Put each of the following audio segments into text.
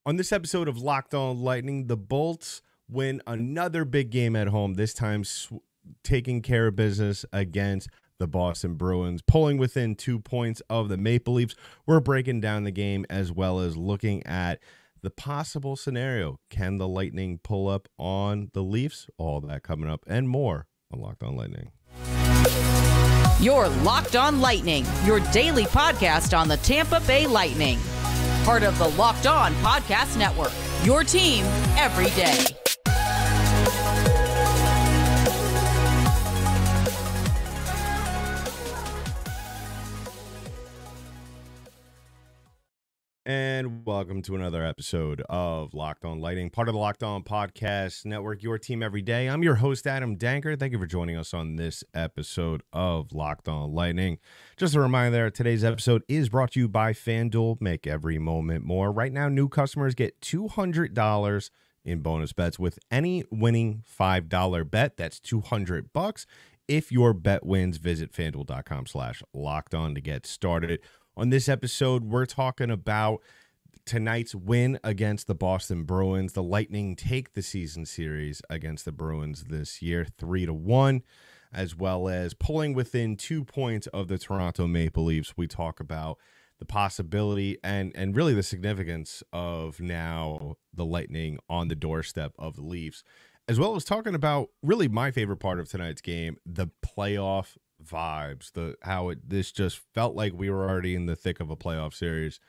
On this episode of Locked On Lightning, the Bolts win another big game at home, this time taking care of business against the Boston Bruins, pulling within 2 points of the Maple Leafs. We're breaking down the game as well as looking at the possible scenario. Can the Lightning pull up on the Leafs? All that coming up and more on Locked On Lightning. You're Locked On Lightning, your daily podcast on the Tampa Bay Lightning. Part of the Locked On Podcast Network, your team every day. And welcome to another episode of Locked On Lightning, part of the Locked On Podcast Network, your team every day. I'm your host, Adam Danker. Thank you for joining us on this episode of Locked On Lightning. Just a reminder, today's episode is brought to you by FanDuel. Make every moment more. Right now, new customers get $200 in bonus bets with any winning $5 bet. That's $200. If your bet wins, visit FanDuel.com/lockedon to get started. On this episode, we're talking about tonight's win against the Boston Bruins. The Lightning take the season series against the Bruins this year, 3-1, as well as pulling within 2 points of the Toronto Maple Leafs. We talk about the possibility and really the significance of now the Lightning on the doorstep of the Leafs, as well as talking about really my favorite part of tonight's game, the playoff vibes, this just felt like we were already in the thick of a playoff series,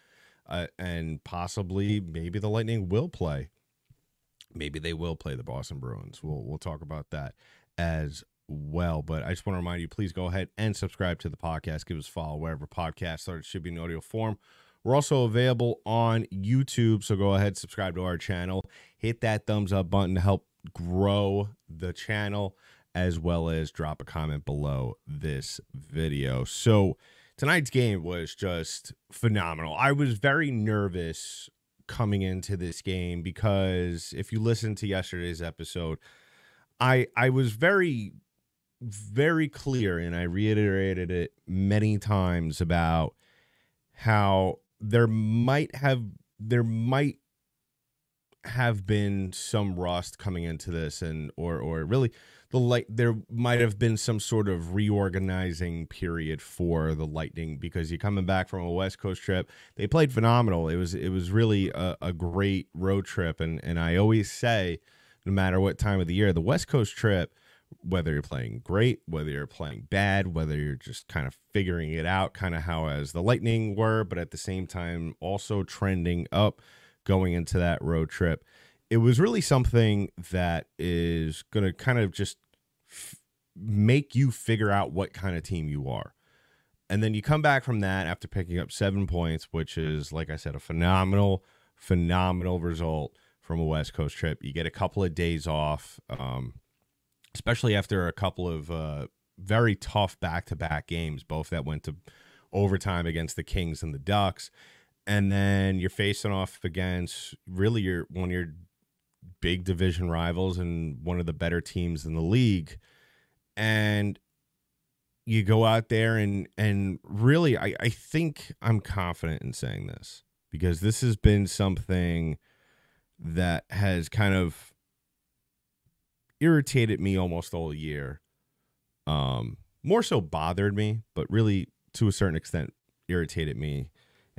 and possibly maybe the Lightning will play. Maybe they will play the Boston Bruins. We'll talk about that as well. But I just want to remind you, please go ahead and subscribe to the podcast. Give us a follow wherever podcasts are. It should be in audio form. We're also available on YouTube, so go ahead, subscribe to our channel. Hit that thumbs up button to help grow the channel, as well as drop a comment below this video. So tonight's game was just phenomenal. I was very nervous coming into this game because if you listen to yesterday's episode, I was very, very clear, and I reiterated it many times about how there might have been some rust coming into this, and or really there might have been some sort of reorganizing period for the Lightning, because you're coming back from a West Coast trip. They played phenomenal. It was really a great road trip, and I always say, no matter what time of the year, the West Coast trip, whether you're playing great, whether you're playing bad, whether you're just kind of figuring it out, kind of how as the Lightning were, but at the same time also trending up going into that road trip, it was really something that is going to kind of just make you figure out what kind of team you are. And then you come back from that after picking up 7 points, which is, like I said, a phenomenal result from a West Coast trip. You get a couple of days off, especially after a couple of very tough back-to-back games, both that went to overtime against the Kings and the Ducks. And then you're facing off against really one of your big division rivals and one of the better teams in the league. And you go out there and really, I think I'm confident in saying this, because this has been something that has kind of irritated me almost all year. More so bothered me, but really to a certain extent irritated me,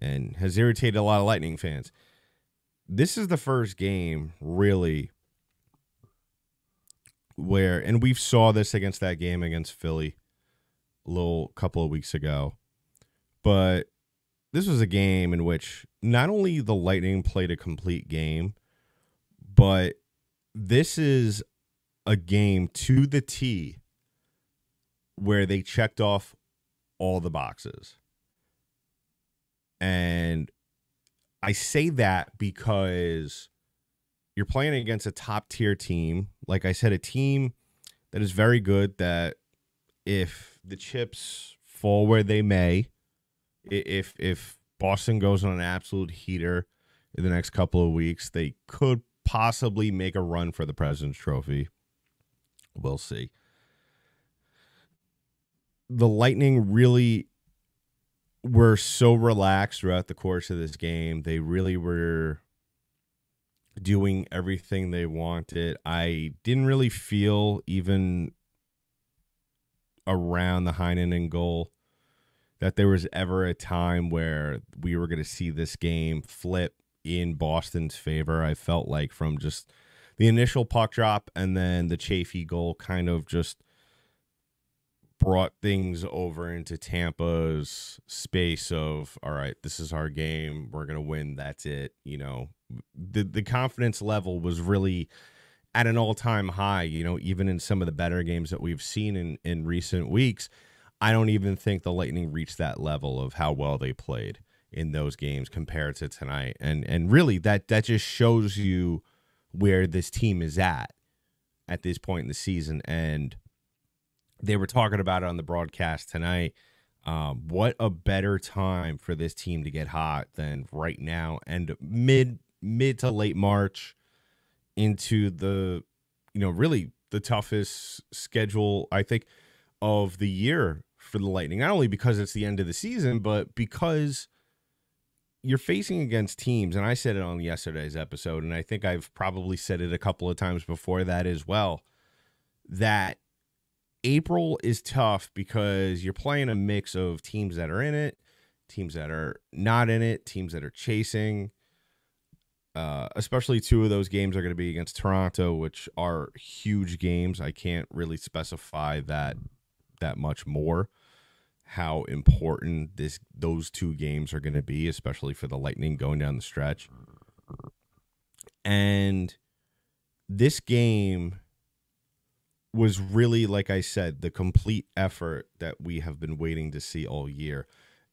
and has irritated a lot of Lightning fans. This is the first game, really, where, and we saw this against that game against Philly a couple of weeks ago, but this was a game in which not only the Lightning played a complete game, but this is a game to the T where they checked off all the boxes. And I say that because you're playing against a top-tier team. Like I said, a team that is very good, that if the chips fall where they may, if Boston goes on an absolute heater in the next couple of weeks, they could possibly make a run for the President's Trophy. We'll see. The Lightning really were so relaxed throughout the course of this game. They really were doing everything they wanted. I didn't really feel, even around the Heinen goal, that there was ever a time where we were going to see this game flip in Boston's favor. I felt like from just the initial puck drop and then the Chaffee goal kind of just brought things over into Tampa's space of, all right, this is our game. We're going to win. That's it. You know, the confidence level was really at an all-time high, you know, even in some of the better games that we've seen in recent weeks. I don't even think the Lightning reached that level of how well they played in those games compared to tonight. And really that just shows you where this team is at this point in the season. And they were talking about it on the broadcast tonight. What a better time for this team to get hot than right now, and mid to late March into the, you know, really the toughest schedule, I think, of the year for the Lightning. Not only because it's the end of the season, but because you're facing against teams, and I said it on yesterday's episode, and I think I've probably said it a couple of times before that as well, that April is tough because you're playing a mix of teams that are in it, teams that are not in it, teams that are chasing. Especially two of those games are going to be against Toronto, which are huge games. I can't really specify that much more, how important those two games are going to be, especially for the Lightning going down the stretch. And this game was really, like I said, the complete effort that we have been waiting to see all year.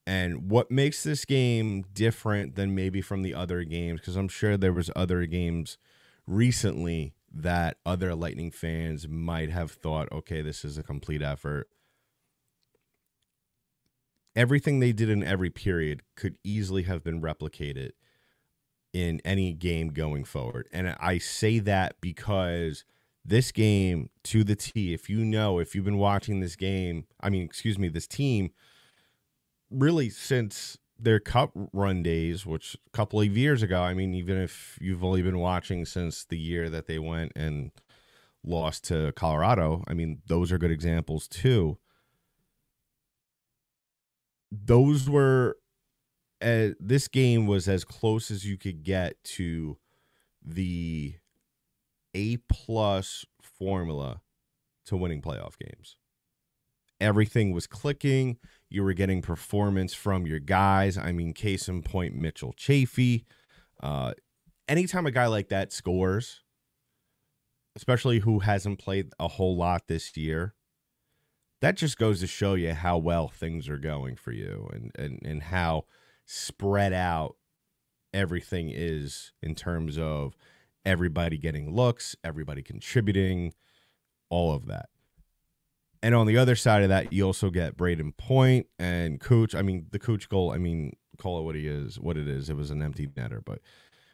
And what makes this game different than maybe from the other games, because I'm sure there was other games recently that other Lightning fans might have thought, okay, this is a complete effort. Everything they did in every period could easily have been replicated in any game going forward. And I say that because this game, to the T, if you've been watching this team, really since their cup run days, which a couple of years ago, I mean, even if you've only been watching since the year that they went and lost to Colorado, I mean, those are good examples too. This game was as close as you could get to the A+ formula to winning playoff games. Everything was clicking. You were getting performance from your guys. I mean, case in point, Mitchell Chaffee. Anytime a guy like that scores, especially who hasn't played a whole lot this year, that just goes to show you how well things are going for you and how spread out everything is in terms of everybody getting looks, everybody contributing, all of that. And on the other side of that, you also get Braydon Point and Kuch. I mean, the Kuch goal, I mean, call it what it is. It was an empty netter, but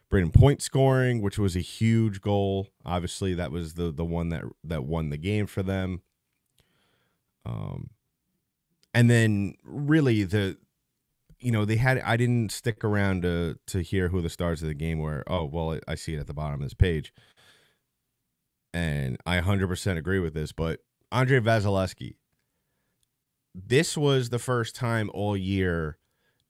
Braydon Point scoring, which was a huge goal. Obviously, that was the one that won the game for them. And then really I didn't stick around to hear who the stars of the game were. Oh, well, I see it at the bottom of this page. And I 100% agree with this, but Andrei Vasilevskiy, this was the first time all year,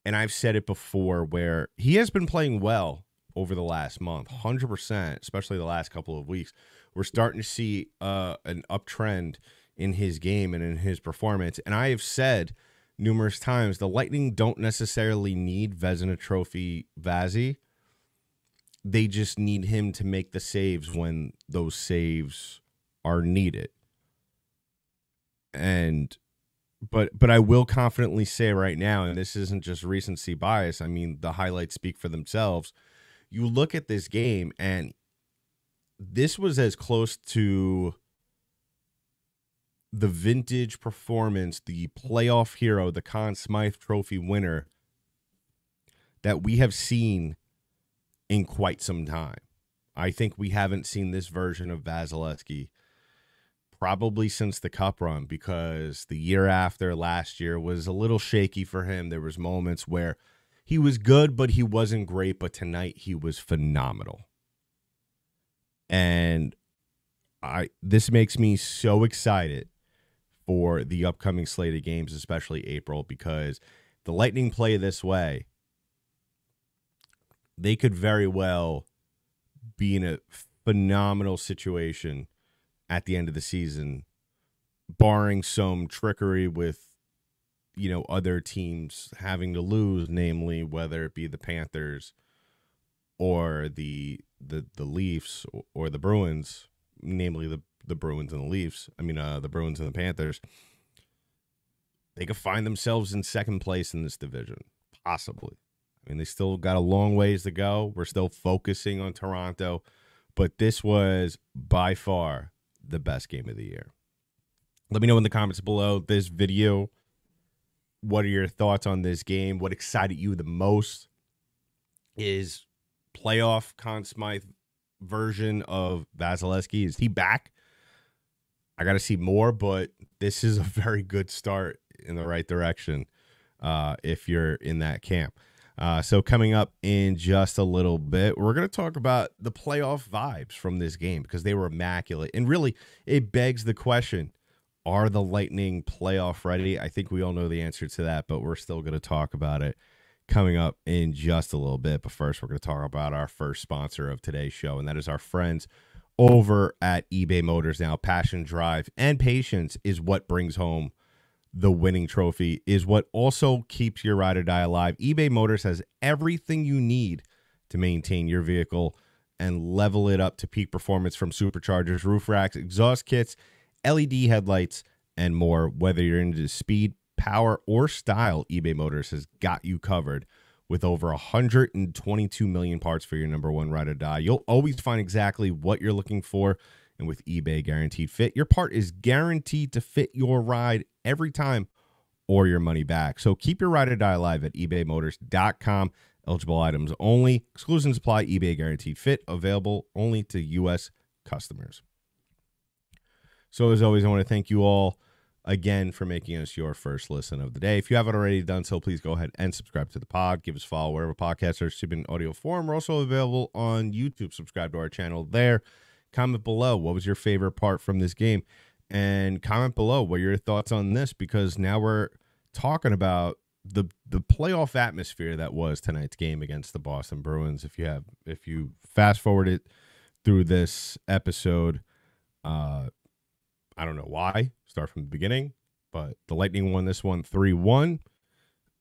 and I've said it before, where he has been playing well over the last month, 100%, especially the last couple of weeks. We're starting to see an uptrend in his game and in his performance. And I have said numerous times, the Lightning don't necessarily need Vezina Trophy Vazzy. They just need him to make the saves when those saves are needed. But I will confidently say right now, and this isn't just recency bias, I mean, the highlights speak for themselves. You look at this game, and this was as close to the vintage performance, the playoff hero, the Conn Smythe Trophy winner that we have seen in quite some time. I think we haven't seen this version of Vasilevskiy probably since the Cup run, because the year after last year was a little shaky for him. There was moments where he was good, but he wasn't great. But tonight he was phenomenal. And this makes me so excited for the upcoming slate of games, especially April, because the Lightning play this way, they could very well be in a phenomenal situation at the end of the season, barring some trickery with, other teams having to lose, namely whether it be the Panthers or the Leafs or the Bruins, namely the Bruins and the Leafs. The Bruins and the Panthers. They could find themselves in second place in this division, possibly. They still got a long ways to go. We're still focusing on Toronto, but this was by far the best game of the year. Let me know in the comments below this video, what are your thoughts on this game? What excited you the most? Is playoff Conn Smythe version of Vasilevskiy, is he back? I got to see more, but this is a very good start in the right direction if you're in that camp. So coming up in just a little bit, we're going to talk about the playoff vibes from this game because they were immaculate. And really, it begs the question, are the Lightning playoff ready? I think we all know the answer to that, but we're still going to talk about it coming up in just a little bit. But first, we're going to talk about our first sponsor of today's show, and that is our friends over at eBay Motors. Now, passion, drive, and patience is what brings home the winning trophy, is what also keeps your ride or die alive. eBay Motors has everything you need to maintain your vehicle and level it up to peak performance, from superchargers, roof racks, exhaust kits, LED headlights, and more. Whether you're into speed, power, or style, eBay Motors has got you covered with over 122 million parts for your number one ride or die. You'll always find exactly what you're looking for. And with eBay Guaranteed Fit, your part is guaranteed to fit your ride every time or your money back. So keep your ride or die alive at ebaymotors.com. Eligible items only. Exclusions apply. eBay Guaranteed Fit, available only to U.S. customers. So as always, I want to thank you all again for making us your first listen of the day. If you haven't already done so, please go ahead and subscribe to the pod. Give us a follow wherever podcasts are streamed in audio form. We're also available on YouTube. Subscribe to our channel there. Comment below, what was your favorite part from this game? And comment below what are your thoughts on this, because now we're talking about the playoff atmosphere that was tonight's game against the Boston Bruins. If you fast forward it through this episode, I don't know why. Start from the beginning, but the Lightning won this one 3-1.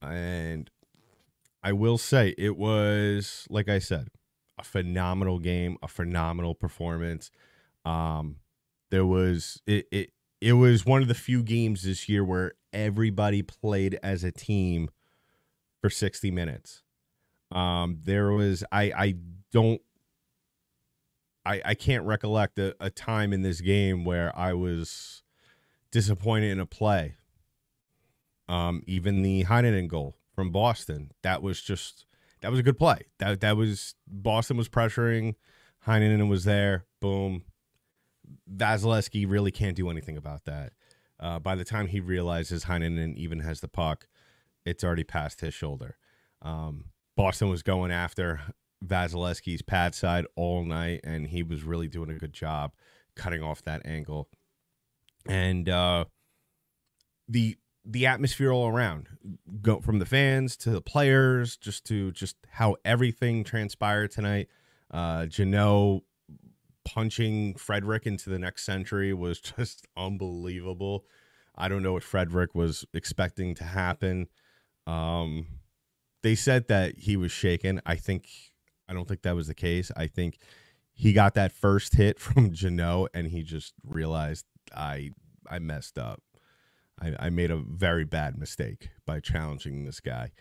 And I will say it was, like I said, a phenomenal game, a phenomenal performance. It was one of the few games this year where everybody played as a team for 60 minutes. I can't recollect a time in this game where I was disappointed in a play. Even the Heinen goal from Boston, that was a good play. That was, Boston was pressuring, Heinen was there, boom. Vasilevskiy really can't do anything about that. By the time he realizes Heinen even has the puck, it's already past his shoulder. Boston was going after Vasilevskiy's pad side all night, and he was really doing a good job cutting off that angle. And the atmosphere all around, go from the fans to the players, just how everything transpired tonight. Jeannot punching Frederick into the next century was just unbelievable. I don't know what Frederick was expecting to happen. They said that he was shaken. I don't think that was the case. I think he got that first hit from Jeannot, and he just realized I messed up. I made a very bad mistake by challenging this guy.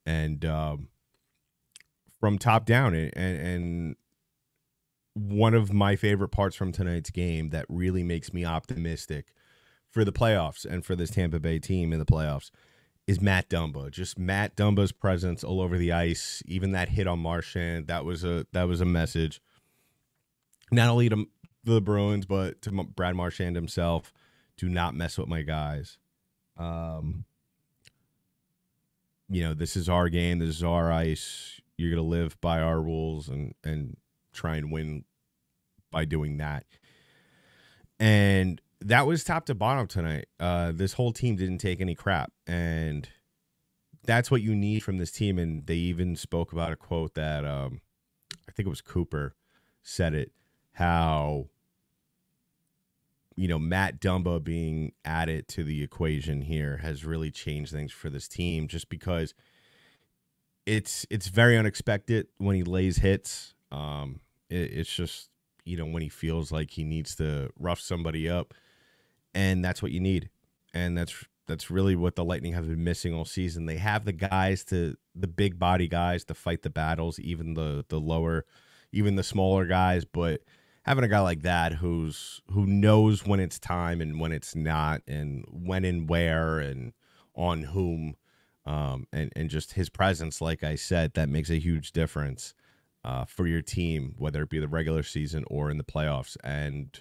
And from top down, and one of my favorite parts from tonight's game that really makes me optimistic for the playoffs and for this Tampa Bay team in the playoffs is Matt Dumba. Just Matt Dumba's presence all over the ice, even that hit on Marchand, that was a message. Not only to the Bruins, but to Brad Marchand himself. Do not mess with my guys. This is our game. This is our ice. You're going to live by our rules and try and win by doing that. And that was top to bottom tonight. This whole team didn't take any crap, and that's what you need from this team. And they even spoke about a quote that I think it was Cooper said it, how, Matt Dumba being added to the equation here has really changed things for this team, just because it's very unexpected when he lays hits. It's just, when he feels like he needs to rough somebody up, and that's what you need. And that's really what the Lightning have been missing all season. They have the guys, the big body guys, to fight the battles, even the lower, even the smaller guys. But having a guy like that who knows when it's time and when it's not, and when and where and on whom, and just his presence, like I said, that makes a huge difference for your team, whether it be the regular season or in the playoffs. And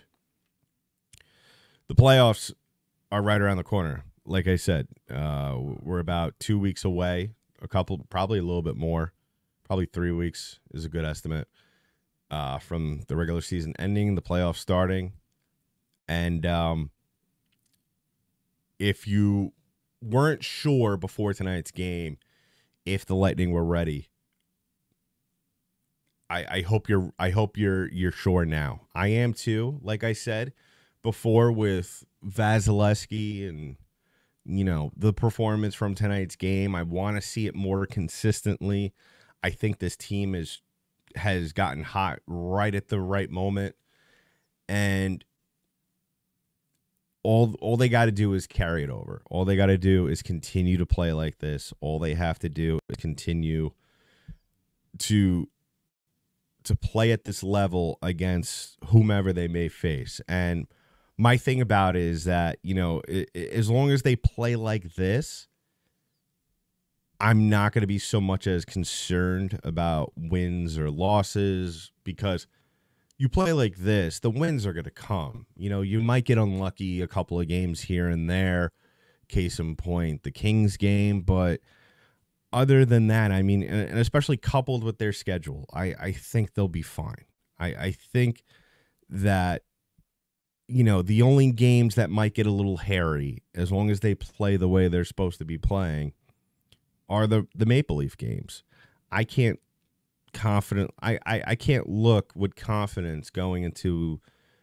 the playoffs are right around the corner. Like I said, we're about 2 weeks away, probably a little bit more, probably 3 weeks is a good estimate, from the regular season ending, the playoffs starting. And if you weren't sure before tonight's game if the Lightning were ready, I hope you're sure now. I am too. Like I said before, with Vasilevskiy and the performance from tonight's game, I want to see it more consistently. I think this team has gotten hot right at the right moment, and all they got to do is carry it over. All they got to do is continue to play like this. All they have to do is continue to play at this level against whomever they may face. And my thing about it is that, as long as they play like this, I'm not going to be so much as concerned about wins or losses, because you play like this, the wins are going to come. You might get unlucky a couple of games here and there, case in point, the Kings game, but other than that, I mean, and especially coupled with their schedule, I think they'll be fine. I think that, the only games that might get a little hairy, as long as they play the way they're supposed to be playing, are the Maple Leaf games. I can't look with confidence going into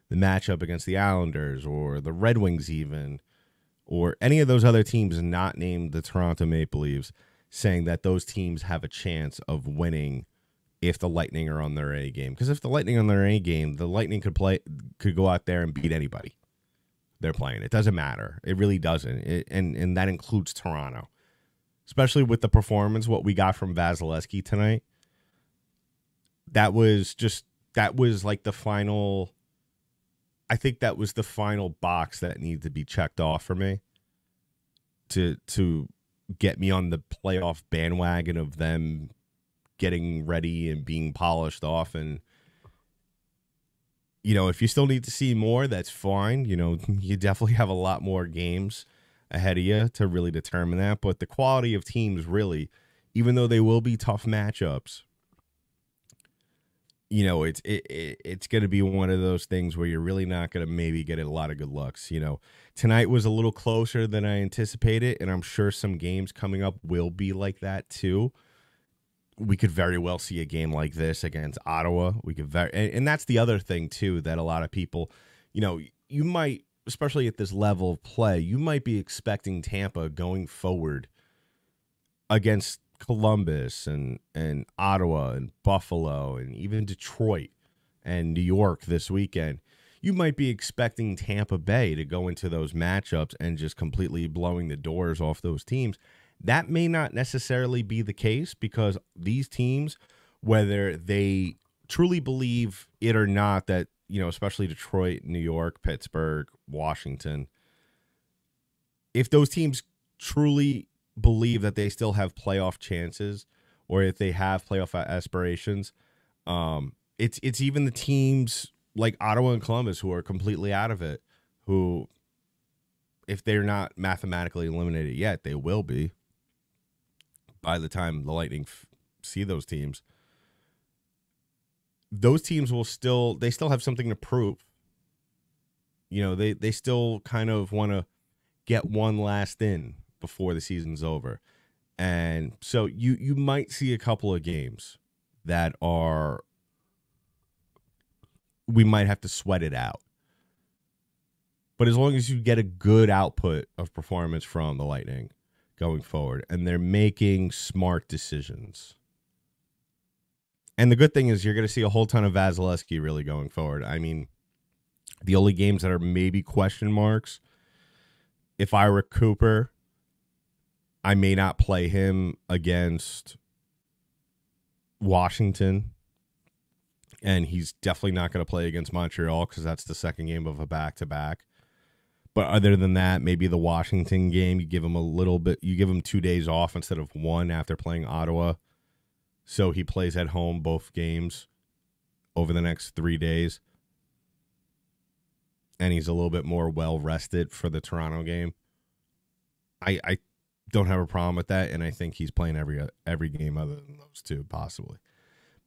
the matchup against the Islanders or the Red Wings even, or any of those other teams not named the Toronto Maple Leafs, saying that those teams have a chance of winning if the Lightning are on their A game. Because if the Lightning are on their A game, the Lightning could go out there and beat anybody they're playing. It doesn't matter. It really doesn't. And that includes Toronto. Especially with the performance, what we got from Vasilevskiy tonight. That was like the final. I think that was the final box that needed to be checked off for me to get me on the playoff bandwagon of them getting ready and being polished off. And, if you still need to see more, that's fine. You definitely have a lot more games ahead of you to really determine that. But the quality of teams, really, even though they will be tough matchups, it's going to be one of those things where you're really not going to maybe get a lot of good looks. Tonight was a little closer than I anticipated, and I'm sure some games coming up will be like that too. We could very well see a game like this against Ottawa. And that's the other thing too, that a lot of people, you might, especially at this level of play, you might be expecting Tampa going forward against Columbus and Ottawa and Buffalo and even Detroit and New York this weekend. You might be expecting Tampa Bay to go into those matchups and just completely blowing the doors off those teams. That may not necessarily be the case, because these teams, whether they truly believe it or not, that, especially Detroit, New York, Pittsburgh, Washington, if those teams truly believe that they still have playoff chances, or if they have playoff aspirations, it's even the teams like Ottawa and Columbus who are completely out of it, who, if they're not mathematically eliminated yet, they will be by the time the Lightning see those teams. those teams they still have something to prove. They still kind of want to get one last in before the season's over. And so you might see a couple of games that we might have to sweat it out. But as long as you get a good output of performance from the Lightning going forward, and they're making smart decisions. And the good thing is you're going to see a whole ton of Vasilevskiy really going forward. I mean, the only games that are maybe question marks, if I were Cooper, I may not play him against Washington. And he's definitely not going to play against Montreal because that's the second game of a back-to-back. But other than that, maybe the Washington game, you give him 2 days off instead of one after playing Ottawa. So he plays at home both games over the next 3 days. And he's a little bit more well-rested for the Toronto game. I don't have a problem with that, and I think he's playing every game other than those two, possibly.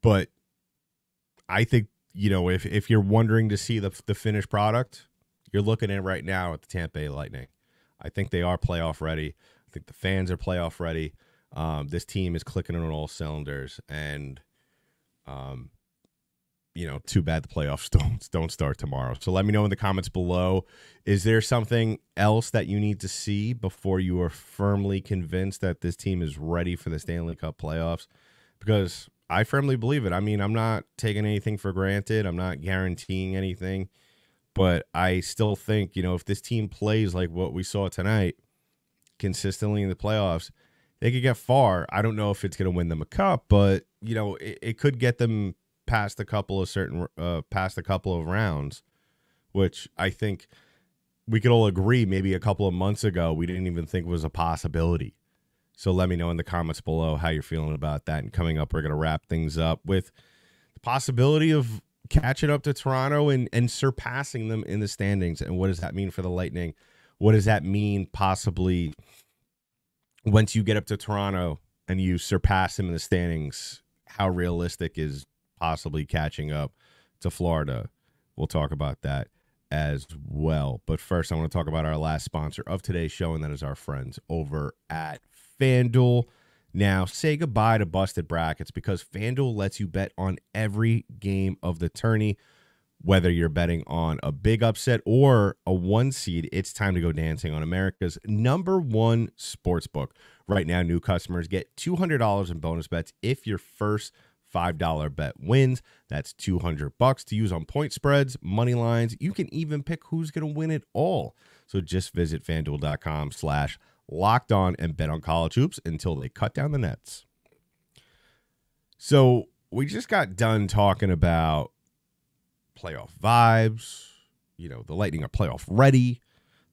But I think, if you're wondering to see the finished product, you're looking at right now at the Tampa Bay Lightning. I think they are playoff ready. I think the fans are playoff ready. This team is clicking on all cylinders, and too bad the playoffs don't start tomorrow. So let me know in the comments below. Is there something else that you need to see before you are firmly convinced that this team is ready for the Stanley Cup playoffs? Because I firmly believe it. I mean, I'm not taking anything for granted. I'm not guaranteeing anything. But I still think, if this team plays like what we saw tonight consistently in the playoffs, they could get far. I don't know if it's going to win them a cup, but, it could get them past a couple of rounds, which I think we could all agree maybe a couple of months ago we didn't even think was a possibility. So let me know in the comments below how you're feeling about that. And coming up, we're going to wrap things up with the possibility of catching up to Toronto and surpassing them in the standings. And what does that mean for the Lightning? What does that mean possibly once you get up to Toronto and you surpass them in the standings? How realistic is possibly catching up to Florida? We'll talk about that as well. But first, I want to talk about our last sponsor of today's show, and that is our friends over at FanDuel. Now, say goodbye to busted brackets because FanDuel lets you bet on every game of the tourney. Whether you're betting on a big upset or a one seed, it's time to go dancing on America's #1 sportsbook. Right now, new customers get $200 in bonus bets if your first $5 bet wins. That's $200 to use on point spreads, money lines. You can even pick who's going to win it all. So just visit FanDuel.com/LockedOn and bet on college hoops until they cut down the nets. So we just got done talking about playoff vibes. The Lightning are playoff ready.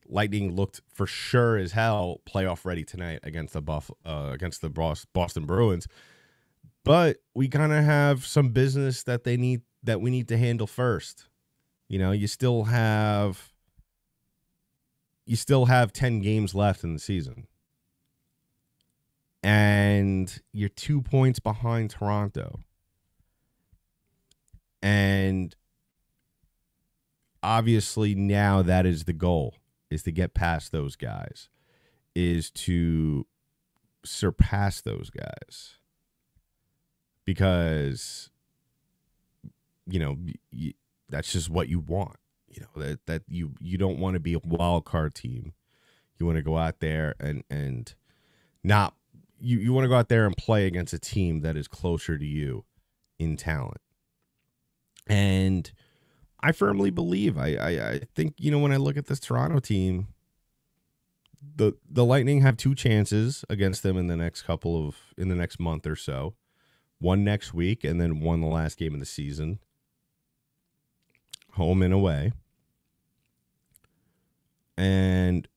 Lightning looked for sure as hell playoff ready tonight against the Boston Bruins. But we kind of have some business that we need to handle first. You still have 10 games left in the season. And you're 2 points behind Toronto. And obviously now that is the goal, is to get past those guys, is to surpass those guys. Because, that's just what you want. That you don't want to be a wild card team. You want to go out there and not you want to go out there and play against a team that is closer to you in talent. And I firmly believe, I think, when I look at this Toronto team, the Lightning have 2 chances against them in the next month or so. One next week, and then one the last game of the season. Home and away. And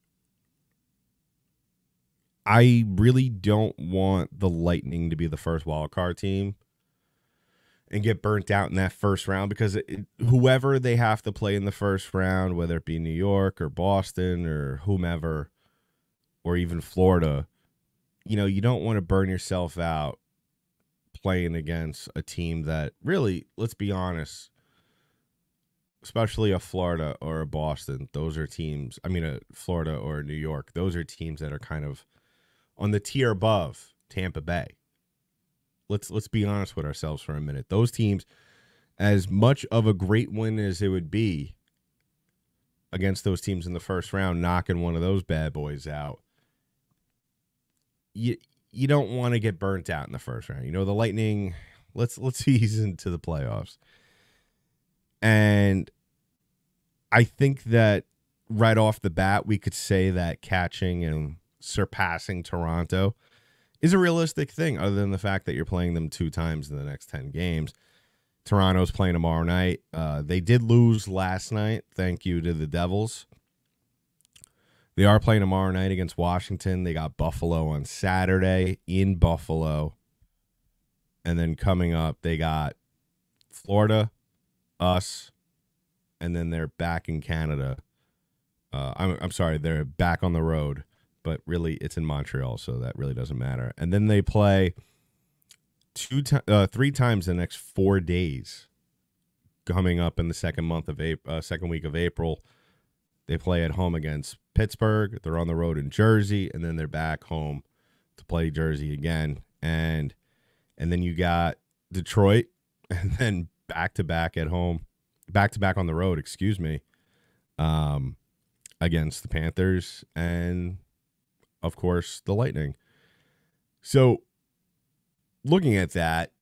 I really don't want the Lightning to be the first wild card team and get burnt out in that first round, because whoever they have to play in the first round, whether it be New York or Boston or whomever, or even Florida, you don't want to burn yourself out playing against a team that really, let's be honest, especially a Florida or a Boston, those are teams, a Florida or New York, those are teams that are kind of on the tier above Tampa Bay. Let's be honest with ourselves for a minute. Those teams, as much of a great win as it would be against those teams in the first round, knocking one of those bad boys out, you don't want to get burnt out in the first round. You know, the Lightning, let's ease into the playoffs. And I think that right off the bat, we could say that catching and surpassing Toronto is a realistic thing, other than the fact that you're playing them 2 times in the next 10 games. Toronto's playing tomorrow night. They did lose last night. Thank you to the Devils. They are playing tomorrow night against Washington. They got Buffalo on Saturday in Buffalo. And then coming up, they got Florida, us, and then they're back in Canada. I'm sorry, they're back on the road, but really it's in Montreal, so that really doesn't matter. And then they play 3 times the next 4 days. Coming up in the second week of April, they play at home against Pittsburgh. They're on the road in Jersey, and then they're back home to play Jersey again. And then you got Detroit, and then back-to-back at home. Back-to-back on the road, against the Panthers and, of course, the Lightning. So, looking at that,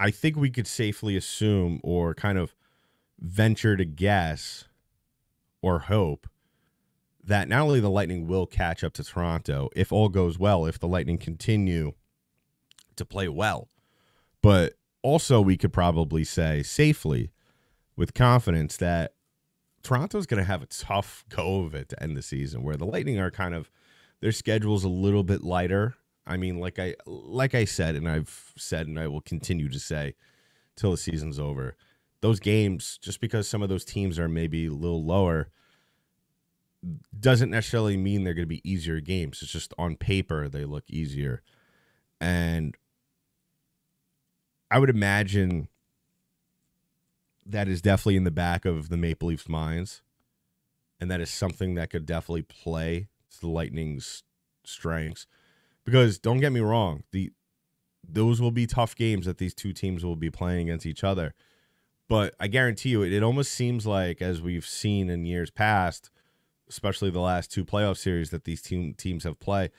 I think we could safely assume or kind of venture to guess or hope that not only the Lightning will catch up to Toronto, if all goes well, if the Lightning continue to play well, but also we could probably say safely with confidence that Toronto's going to have a tough go of it to end the season, where the Lightning are kind of, their schedule's a little bit lighter. I mean, like I said, and I've said, and I will continue to say till the season's over, those games, just because some of those teams are maybe a little lower, doesn't necessarily mean they're going to be easier games. It's just on paper they look easier. And I would imagine that is definitely in the back of the Maple Leafs' minds, and that is something that could definitely play to the Lightning's strengths. Because don't get me wrong, those will be tough games that these two teams will be playing against each other. But I guarantee you, it almost seems like, as we've seen in years past, especially the last 2 playoff series that these teams have played,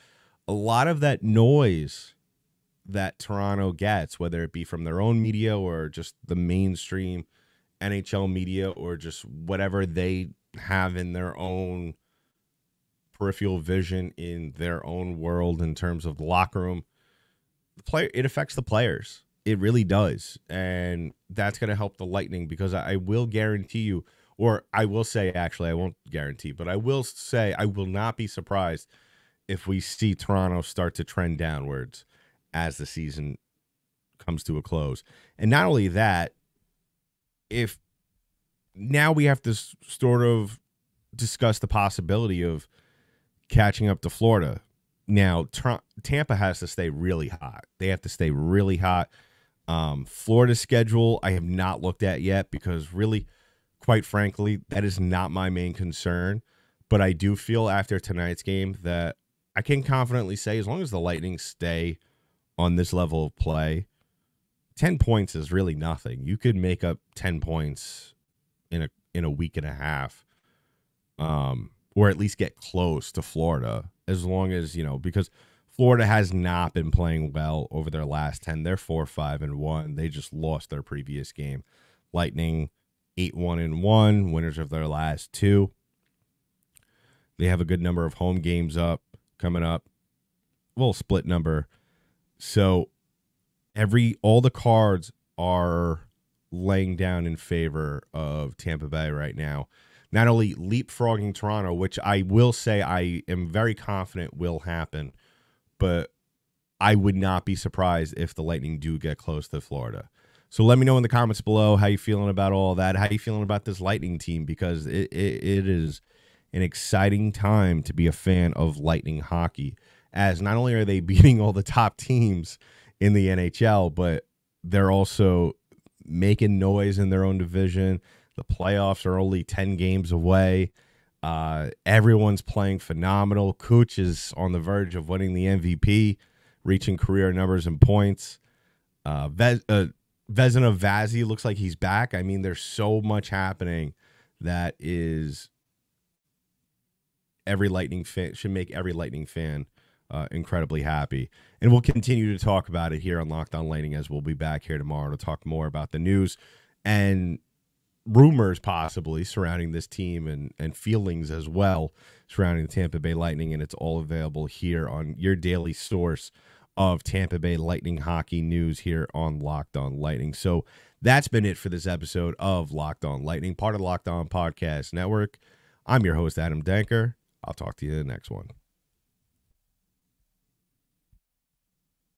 a lot of that noise that Toronto gets, whether it be from their own media or just the mainstream NHL media or just whatever they have in their own peripheral vision in their own world in terms of the locker room, it affects the players. It really does. And that's going to help the Lightning, because I will guarantee you, or I will say, actually, I won't guarantee, but I will say I will not be surprised if we see Toronto start to trend downwards as the season comes to a close. And not only that, if now we have to sort of discuss the possibility of catching up to Florida. Now, Tampa has to stay really hot. They have to stay really hot. Florida's schedule, I have not looked at yet, because really, quite frankly, that is not my main concern. But I do feel after tonight's game that I can confidently say, as long as the Lightning stay on this level of play, 10 points is really nothing. You could make up 10 points in a week and a half, or at least get close to Florida, as long as, because Florida has not been playing well over their last 10. They're 4-5-1. They just lost their previous game. Lightning 8-1-1, winners of their last 2. They have a good number of home games coming up. A little split number. So all the cards are laying down in favor of Tampa Bay right now. Not only leapfrogging Toronto, which I will say I am very confident will happen, but I would not be surprised if the Lightning do get close to Florida. So let me know in the comments below how you feeling about all that. How you feeling about this Lightning team, because it is an exciting time to be a fan of Lightning hockey, as not only are they beating all the top teams in the NHL, but they're also making noise in their own division. The playoffs are only 10 games away. Everyone's playing phenomenal. Kuch is on the verge of winning the MVP, reaching career numbers and points. Vezina Vazzy looks like he's back. I mean, there's so much happening that is every Lightning fan should make every Lightning fan incredibly happy. And we'll continue to talk about it here on Locked On Lightning, as we'll be back here tomorrow to talk more about the news and rumors possibly surrounding this team and feelings as well surrounding the Tampa Bay Lightning. And it's all available here on your daily source of Tampa Bay Lightning hockey news here on Locked On Lightning. So that's been it for this episode of Locked On Lightning, part of the Locked On Podcast Network. I'm your host, Adam Danker. I'll talk to you in the next one.